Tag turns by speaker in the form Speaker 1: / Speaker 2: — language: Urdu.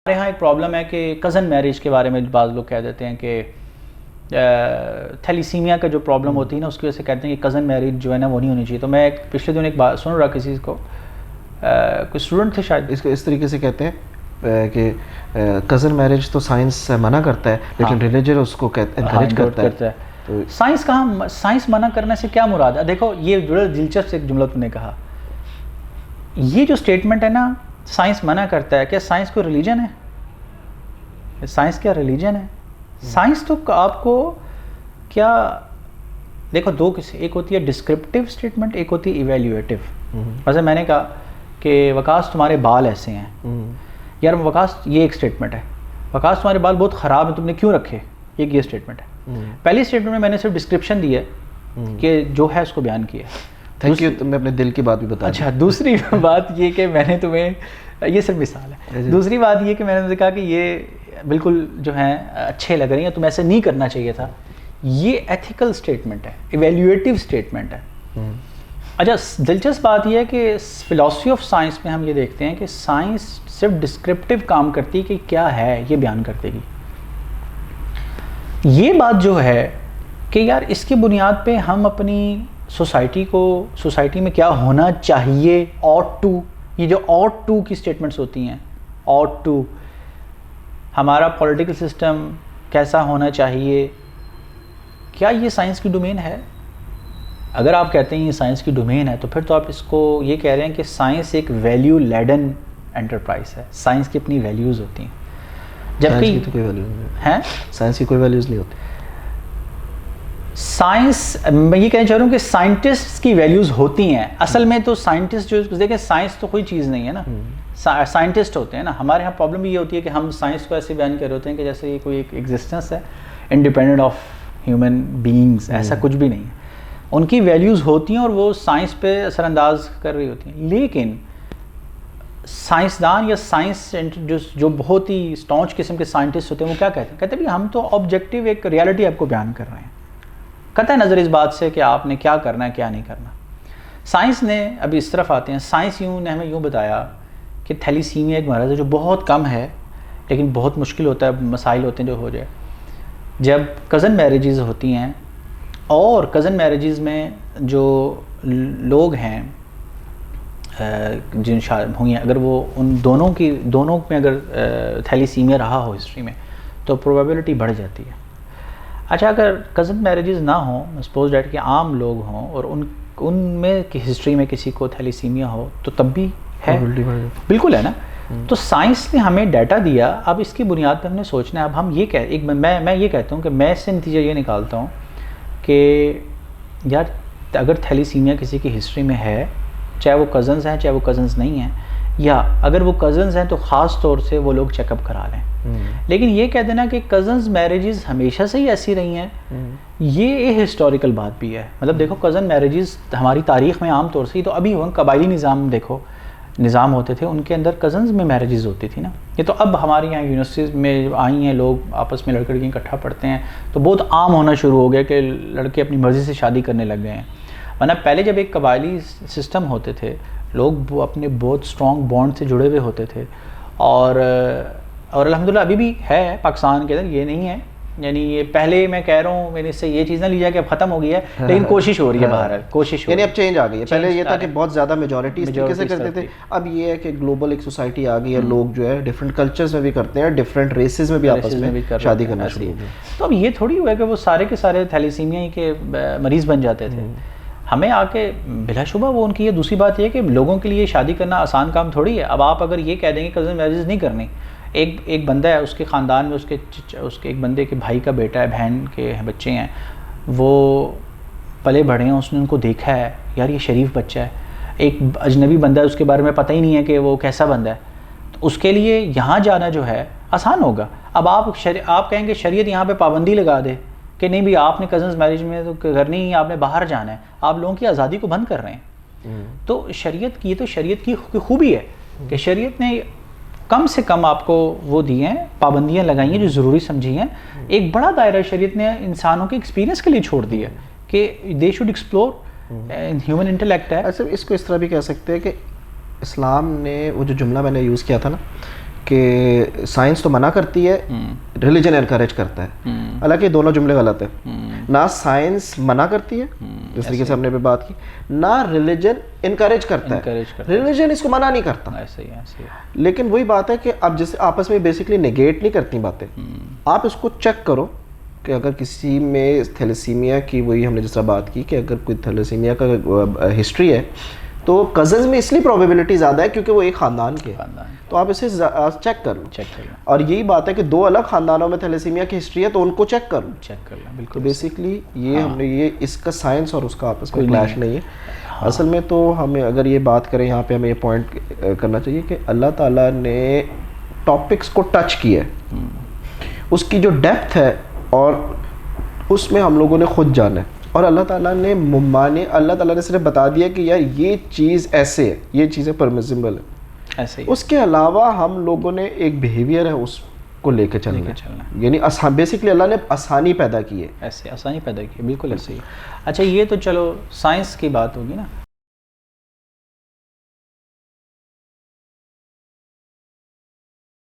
Speaker 1: ہمارے ہاں ایک پرابلم ہے کہ کزن میرج کے بارے میں بعض لوگ کہہ دیتے ہیں کہ تھیلیسیمیا کا جو پرابلم ہوتی ہے نا اس کی وجہ سے کہتے ہیں کہ کزن میرج جو ہے نا وہ نہیں ہونی چاہیے. تو میں پچھلے دن ایک بات سن رہا کسی کو، کوئی اسٹوڈنٹ تھے شاید،
Speaker 2: اس کو اس طریقے سے کہتے ہیں کہ کزن میرج تو سائنس منع کرتا ہے لیکن ریلیجن اس کو انکریج کرتا ہے.
Speaker 1: سائنس کہاں، سائنس منع کرنے سے کیا مراد ہے؟ دیکھو یہ بڑا دلچسپ ایک جملہ تم نے کہا. یہ جو اسٹیٹمنٹ ہے نا سائنس منع کرتا ہے، کیا سائنس کوئی ریلیجن ہے؟ سائنس کیا ریلیجن ہے؟ سائنس تو آپ کو کیا، دیکھو دو قسم، ایک ہوتی ہے ڈسکرپٹیو اسٹیٹمنٹ، ایک ہوتی ہے ایویلیویٹیو. مثلا میں نے کہا کہ وکاس تمہارے بال ایسے ہیں، یار وکاس یہ ایک اسٹیٹمنٹ ہے. وکاس تمہارے بال بہت خراب ہیں، تم نے کیوں رکھے؟ یہ اسٹیٹمنٹ ہے. پہلی اسٹیٹمنٹ میں نے صرف ڈسکرپشن دی ہے کہ جو ہے اس کو بیان کیا.
Speaker 2: تھینک یو، تم نے اپنے دل کی بات بھی بتا.
Speaker 1: اچھا، دوسری بات یہ کہ میں نے تمہیں، یہ صرف مثال ہے، دوسری بات یہ کہ میں نے کہا کہ یہ بالکل جو ہیں اچھے لگ رہی ہیں، تم ایسے نہیں کرنا چاہیے تھا. یہ ایتھیکل اسٹیٹمنٹ ہے، ایویلیویٹیو اسٹیٹمنٹ ہے. اچھا، دلچسپ بات یہ ہے کہ فلاسفی آف سائنس میں ہم یہ دیکھتے ہیں کہ سائنس صرف ڈسکرپٹیو کام کرتی ہے کہ کیا ہے یہ بیان کرتے گی. یہ بات جو ہے کہ یار اس کی بنیاد پہ ہم اپنی سوسائٹی میں کیا ہونا چاہیے، ought to، یہ جو ought to کی اسٹیٹمنٹس ہوتی ہیں، ought to، ہمارا پولیٹیکل سسٹم کیسا ہونا چاہیے، کیا یہ سائنس کی ڈومین ہے؟ اگر آپ کہتے ہیں یہ سائنس کی ڈومین ہے تو پھر تو آپ اس کو یہ کہہ رہے ہیں کہ سائنس ایک ویلیو لیڈن انٹرپرائز ہے. سائنس کی اپنی ویلیوز ہوتی ہیں، جبکہ
Speaker 2: سائنس کی کوئی ویلیوز نہیں ہوتی.
Speaker 1: سائنس، میں یہ کہنا چاہ رہا ہوں کہ سائنٹسٹ کی ویلیوز ہوتی ہیں. اصل میں تو سائنٹسٹ جو دیکھیں، سائنس تو کوئی چیز نہیں ہے نا، سائنٹسٹ ہوتے ہیں نا. ہمارے یہاں پرابلم یہ ہوتی ہے کہ ہم سائنس کو ایسے بیان کر رہے ہوتے ہیں کہ جیسے یہ کوئی ایک ایگزسٹنس ہے انڈیپینڈنٹ آف ہیومن بینگز. ایسا کچھ بھی نہیں ہے. ان کی ویلیوز ہوتی ہیں اور وہ سائنس پہ اثر انداز کر رہی ہوتی ہیں. لیکن سائنسدان یا سائنس جو بہت ہی اسٹانچ قسم کے سائنٹسٹ ہوتے ہیں وہ کیا کہتے ہیں؟ کہتے ہیں ہم تو آبجیکٹیو ایک ریالٹی آپ کو بیان کر رہے ہیں، قطع نظر اس بات سے کہ آپ نے کیا کرنا ہے کیا نہیں کرنا. سائنس نے، ابھی اس طرف آتے ہیں، سائنس نے ہمیں یوں بتایا کہ تھیلیسیمیا ایک مرض ہے جو بہت کم ہے لیکن بہت مشکل ہوتا ہے، مسائل ہوتے ہیں جو ہو جائے. جب کزن میرجز ہوتی ہیں اور کزن میرجز میں جو لوگ ہیں جن ہوئی ہیں، اگر وہ ان دونوں میں اگر تھیلیسیمیا رہا ہو ہسٹری میں تو پروبیبلٹی بڑھ جاتی ہے. اچھا، اگر کزن میرجز نہ ہوں، سپوز دیٹ کہ عام لوگ ہوں اور ان میں ہسٹری میں کسی کو تھیلیسیمیا ہو تو تب بھی ہے، بالکل ہے نا. تو سائنس نے ہمیں ڈیٹا دیا، اب اس کی بنیاد پہ ہم نے سوچنا ہے. اب ہم یہ میں یہ کہتا ہوں کہ میں اس سے نتیجہ یہ نکالتا ہوں کہ یار اگر تھیلیسیمیا کسی کی ہسٹری میں ہے، چاہے وہ کزنز ہیں چاہے وہ کزنز نہیں ہیں، یا اگر وہ کزنز ہیں تو خاص طور سے وہ لوگ چیک اپ کرا لیں. لیکن یہ کہہ دینا کہ کزنز میرجز ہمیشہ سے ہی ایسی رہی ہیں، یہ ہسٹوریکل بات بھی ہے. مطلب دیکھو کزن میرجز ہماری تاریخ میں عام طور سے ہی تو ابھی قبائلی نظام ہوتے تھے، ان کے اندر کزنز میں میرجز ہوتی تھی نا. یہ تو اب ہمارے یہاں یونیورسٹیز میں آئی ہیں، لوگ آپس میں لڑکے لڑکیاں اکٹھا پڑھتے ہیں تو بہت عام ہونا شروع ہو گیا کہ لڑکے اپنی مرضی سے شادی کرنے لگ گئے ہیں. ورنہ پہلے جب ایک قبائلی سسٹم ہوتے تھے، لوگ اپنے بہت اسٹرانگ بانڈ سے جڑے ہوئے ہوتے تھے. اور الحمدللہ ابھی بھی ہے پاکستان کے اندر، یہ نہیں ہے، یعنی یہ پہلے میں کہہ رہا ہوں، میں نے اس سے یہ چیز نہ لی جائے کہ اب ختم ہو گئی ہے، لیکن کوشش ہو رہی ہے، بہرحال کوشش ہو رہی ہے.
Speaker 2: یعنی اب چینج آ گئی ہے. پہلے یہ تھا کہ بہت زیادہ میجورٹی اس طریقے سے کرتے تھے، اب یہ ہے کہ گلوبل ایک سوسائٹی آ گئی ہے، لوگ جو ہے ڈفرینٹ کلچرز میں بھی کرتے ہیں، ڈفرینٹ ریسز میں بھی آپس میں شادی کرنا شروع ہو گئی.
Speaker 1: تو اب یہ تھوڑی ہوا کہ وہ سارے کے سارے تھیلیسیمیا کے مریض بن جاتے تھے. ہمیں آ کے بلا شبہ وہ ان کی یہ دوسری بات یہ ہے کہ لوگوں کے لیے شادی کرنا آسان کام تھوڑی ہے. اب آپ اگر یہ کہہ دیں گے کزن میرجز نہیں کرنی، ایک بندہ ہے، اس کے خاندان میں اس کے ایک بندے کے بھائی کا بیٹا ہے، بہن کے بچے ہیں، وہ پلے بڑھے ہیں، اس نے ان کو دیکھا ہے، یار یہ شریف بچہ ہے. ایک اجنبی بندہ ہے، اس کے بارے میں پتہ ہی نہیں ہے کہ وہ کیسا بندہ ہے، تو اس کے لیے یہاں جانا جو ہے آسان ہوگا. اب آپ کہیں گے شریعت یہاں پہ پابندی لگا دے کہ نہیں بھی آپ نے کزنز میرج میں تو کرنی ہی، آپ نے باہر جانا ہے، آپ لوگوں کی آزادی کو بند کر رہے ہیں. تو شریعت کی خوبی ہے کہ شریعت نے کم سے کم آپ کو وہ دی ہیں، پابندیاں لگائی ہیں جو ضروری سمجھی ہیں. ایک بڑا دائرہ شریعت نے انسانوں کے ایکسپیرینس کے لیے چھوڑ دیا کہ they should explore human intellect ہے.
Speaker 2: ایسے اس کو اس طرح بھی کہہ سکتے ہیں کہ اسلام نے وہ جو جملہ میں نے یوز کیا تھا نا کہ سائنس تو منع کرتی ہے, ریلیجن انکریج کرتا ہے. حالانکہ دونوں جملے غلط ہیں. نہ سائنس منع کرتی ہے جس طریقے سے ہم نے بھی بات کی, نہ ریلیجن انکریج کرتا ہے. ریلیجن اس کو منع نہیں کرتا. لیکن وہی بات ہے کہ اب جیسے آپس میں بیسکلی نیگیٹ نہیں کرتی باتیں. آپ اس کو چیک کرو کہ اگر کسی میں تھیلیسیمیا کی, وہی ہم نے جس طرح بات کی کہ اگر کوئی تھیلیسیمیا کا ہسٹری ہے تو کزنز میں اس لیے پروبیبلٹی زیادہ ہے کیونکہ وہ ایک خاندان کے, تو آپ اسے چیک کر لو. اور یہی بات ہے کہ دو الگ خاندانوں میں تھیلیسیمیا کی ہسٹری ہے تو ان کو چیک کر لو. بالکل بیسکلی یہ ہم نے یہ اس کا سائنس اور اس کا آپس میں کلیش نہیں ہے. اصل میں تو ہمیں اگر یہ بات کریں یہاں پہ ہمیں یہ پوائنٹ کرنا چاہیے کہ اللہ تعالیٰ نے ٹاپکس کو ٹچ کیا ہے, اس کی جو ڈیپتھ ہے اور اس میں ہم لوگوں نے خود جانا ہے. اور اللہ تعالیٰ نے اللہ تعالیٰ نے صرف بتا دیا کہ یار یہ چیز ایسے ہے, یہ چیزیں پرمیسیبل ہے ایسے ہی. اس کے علاوہ ہم لوگوں نے ایک بیہیویئر ہے اس کو لے کے چلنا ہے. یعنی بیسکلی اللہ نے آسانی پیدا کی ہے,
Speaker 1: ایسے آسانی پیدا کی ہے. بالکل ایسے ہی. اچھا یہ تو چلو سائنس کی بات ہوگی نا.